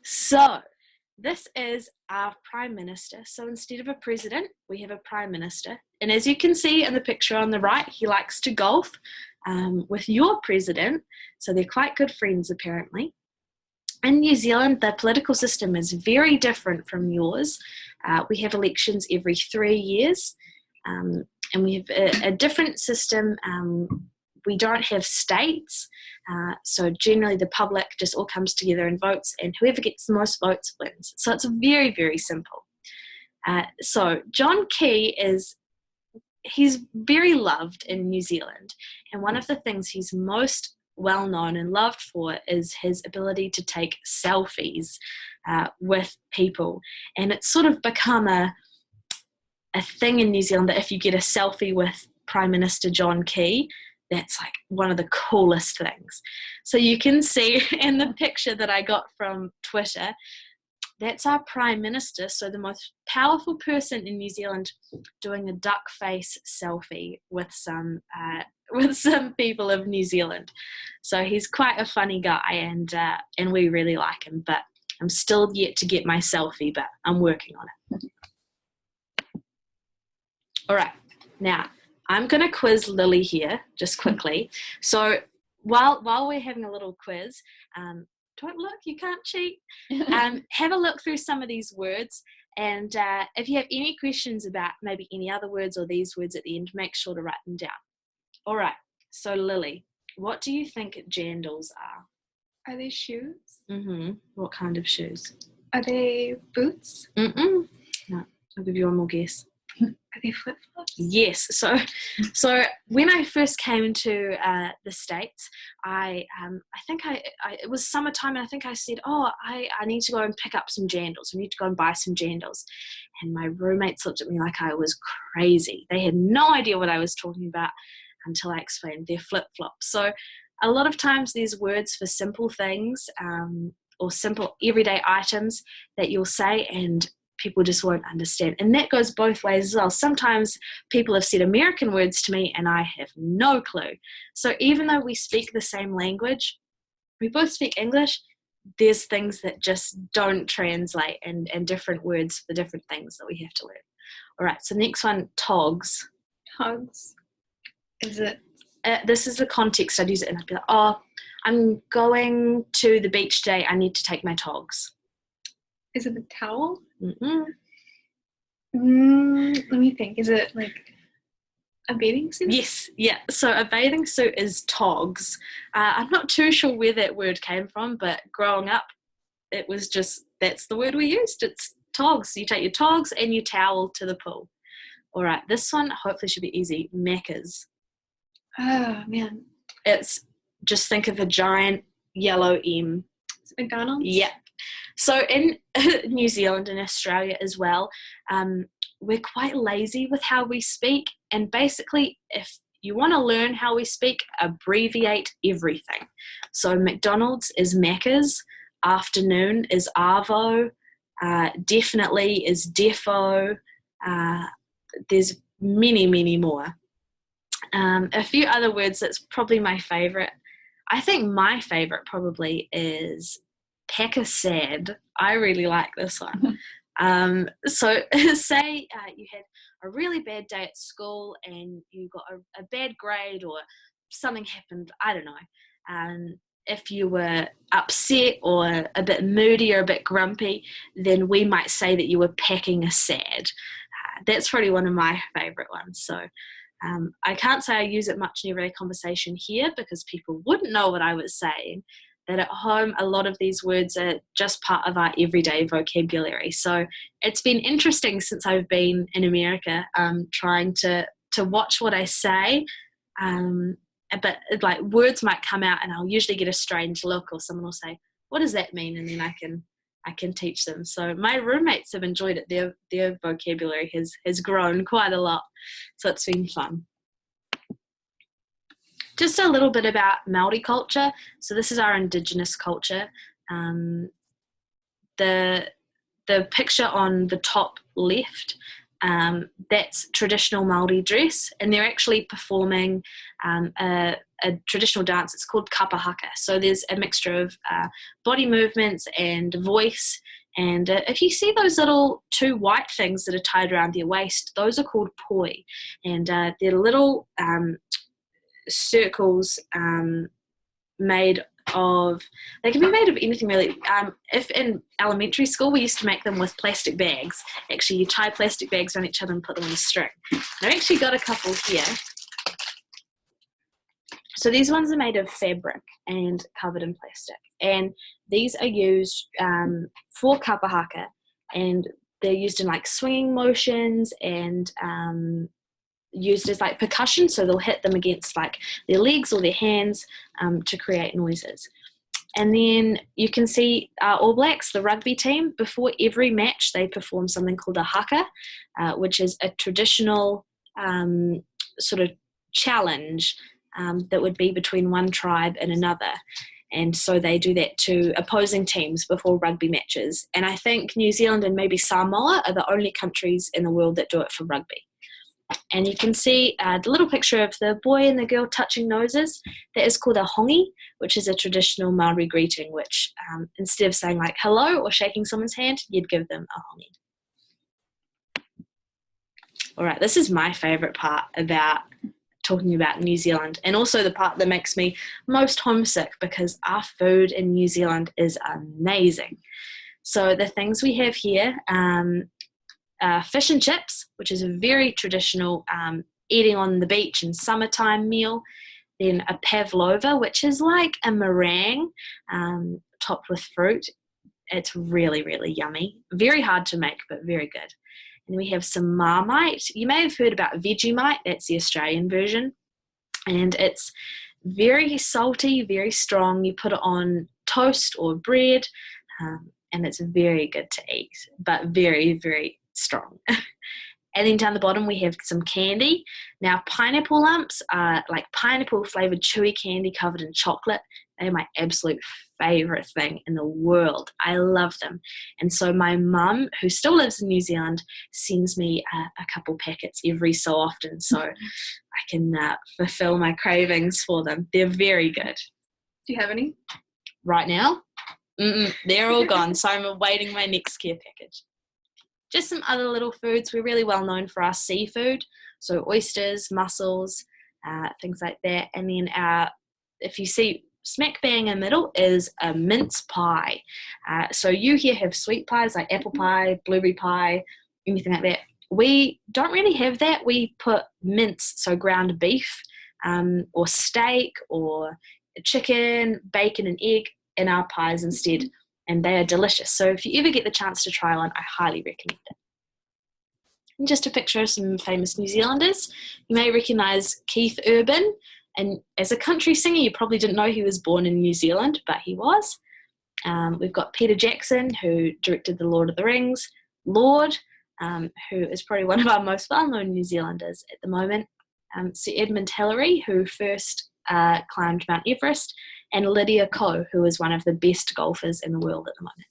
So this is our Prime Minister. So instead of a president, we have a Prime Minister. And as you can see in the picture on the right, he likes to golf with your president. So they're quite good friends, apparently. In New Zealand, the political system is very different from yours. We have elections every 3 years, and we have a different system. We don't have states, so generally the public just all comes together and votes, and whoever gets the most votes wins. So it's very, very simple. So John Key he's very loved in New Zealand, and one of the things he's most well known and loved for is his ability to take selfies with people. And it's sort of become a thing in New Zealand that if you get a selfie with Prime Minister John Key, that's like one of the coolest things. So you can see in the picture that I got from Twitter, that's our Prime Minister, so the most powerful person in New Zealand, doing a duck face selfie with some people of New Zealand. So he's quite a funny guy, and we really like him. But I'm still yet to get my selfie, but I'm working on it. All right, now I'm going to quiz Lily here just quickly. So while we're having a little quiz, don't look, you can't cheat. Have a look through some of these words, and if you have any questions about maybe any other words or these words at the end, make sure to write them down. All right, so Lily, what do you think jandals are? Are they shoes? Mm-hmm. What kind of shoes? Are they boots? Mm-mm. No, I'll give you one more guess. Are they flip-flops? Yes. So when I first came to the States, I think it was summertime, and I think I said, I need to go and pick up some jandals. I need to go and buy some jandals. And my roommates looked at me like I was crazy. They had no idea what I was talking about until I explained they're flip-flops. So a lot of times there's words for simple things or simple everyday items that you'll say and people just won't understand. And that goes both ways as well. Sometimes people have said American words to me and I have no clue. So even though we speak the same language, we both speak English, there's things that just don't translate and different words for the different things that we have to learn. All right, so next one, togs. Togs. Is it? This is the context I'd use it in. I'd be like, I'm going to the beach today. I need to take my togs. Is it a towel? Mm-mm. Let me think. Is it like a bathing suit? Yes, yeah. So a bathing suit is togs. I'm not too sure where that word came from, but growing up, it was just, that's the word we used. It's togs. You take your togs and your towel to the pool. All right, this one hopefully should be easy. Macca's. Oh, man. It's, just think of a giant yellow M. Is it McDonald's? Yeah. So in New Zealand and Australia as well, we're quite lazy with how we speak. And basically, if you want to learn how we speak, abbreviate everything. So McDonald's is Macca's, afternoon is Arvo, definitely is Defo. There's many, many more. A few other words that's probably my favourite. I think my favourite probably is Pack-a-sad. I really like this one. So say you had a really bad day at school and you got a bad grade or something happened, I don't know. If you were upset or a bit moody or a bit grumpy, then we might say that you were packing a sad. That's probably one of my favourite ones. So I can't say I use it much in everyday conversation here because people wouldn't know what I was saying. That at home, a lot of these words are just part of our everyday vocabulary. So it's been interesting since I've been in America, trying to watch what I say. But like words might come out and I'll usually get a strange look or someone will say, what does that mean? And then I can teach them. So my roommates have enjoyed it. Their vocabulary has grown quite a lot. So it's been fun. Just a little bit about Māori culture. So this is our Indigenous culture. The picture on the top left That's traditional Māori dress, and they're actually performing a traditional dance. It's called kapa haka. So there's a mixture of body movements and voice. And if you see those little two white things that are tied around their waist, those are called poi. And they're little circles made of, they can be made of anything really. If in elementary school we used to make them with plastic bags. Actually, you tie plastic bags around each other and put them on a string. I've actually got a couple here. So these ones are made of fabric and covered in plastic, and these are used for kapa haka, and they're used in like swinging motions and used as like percussion, so they'll hit them against like their legs or their hands to create noises. And then you can see All Blacks, the rugby team, before every match they perform something called a haka, which is a traditional sort of challenge that would be between one tribe and another. And so they do that to opposing teams before rugby matches. And I think New Zealand and maybe Samoa are the only countries in the world that do it for rugby. And you can see the little picture of the boy and the girl touching noses. That is called a hongi, which is a traditional Maori greeting, which instead of saying like hello or shaking someone's hand, you'd give them a hongi. All right, this is my favourite part about talking about New Zealand, and also the part that makes me most homesick, because our food in New Zealand is amazing. So the things we have here, fish and chips, which is a very traditional eating on the beach in summertime meal. Then a pavlova, which is like a meringue topped with fruit. It's really, really yummy. Very hard to make, but very good. And we have some Marmite. You may have heard about Vegemite. That's the Australian version. And it's very salty, very strong. You put it on toast or bread, and it's very good to eat, but very, very strong. And then down the bottom we have some candy. Now pineapple lumps are like pineapple flavoured chewy candy covered in chocolate. They're my absolute favourite thing in the world. I love them. And so my mum, who still lives in New Zealand, sends me a couple packets every so often, so I can fulfil my cravings for them. They're very good. Do you have any? Right now? They're all gone, so I'm awaiting my next care package. Just some other little foods. We're really well known for our seafood, so oysters, mussels, things like that. And then if you see smack bang in the middle is a mince pie. So you here have sweet pies like apple pie, blueberry pie, anything like that. We don't really have that. We put mince, so ground beef or steak or chicken, bacon and egg in our pies instead, and they are delicious. So if you ever get the chance to try one, I highly recommend it. And just a picture of some famous New Zealanders. You may recognise Keith Urban, and as a country singer you probably didn't know he was born in New Zealand, but he was. We've got Peter Jackson, who directed The Lord of the Rings, Lord, who is probably one of our most well-known New Zealanders at the moment, Sir Edmund Hillary, who first climbed Mount Everest, and Lydia Ko, who is one of the best golfers in the world at the moment.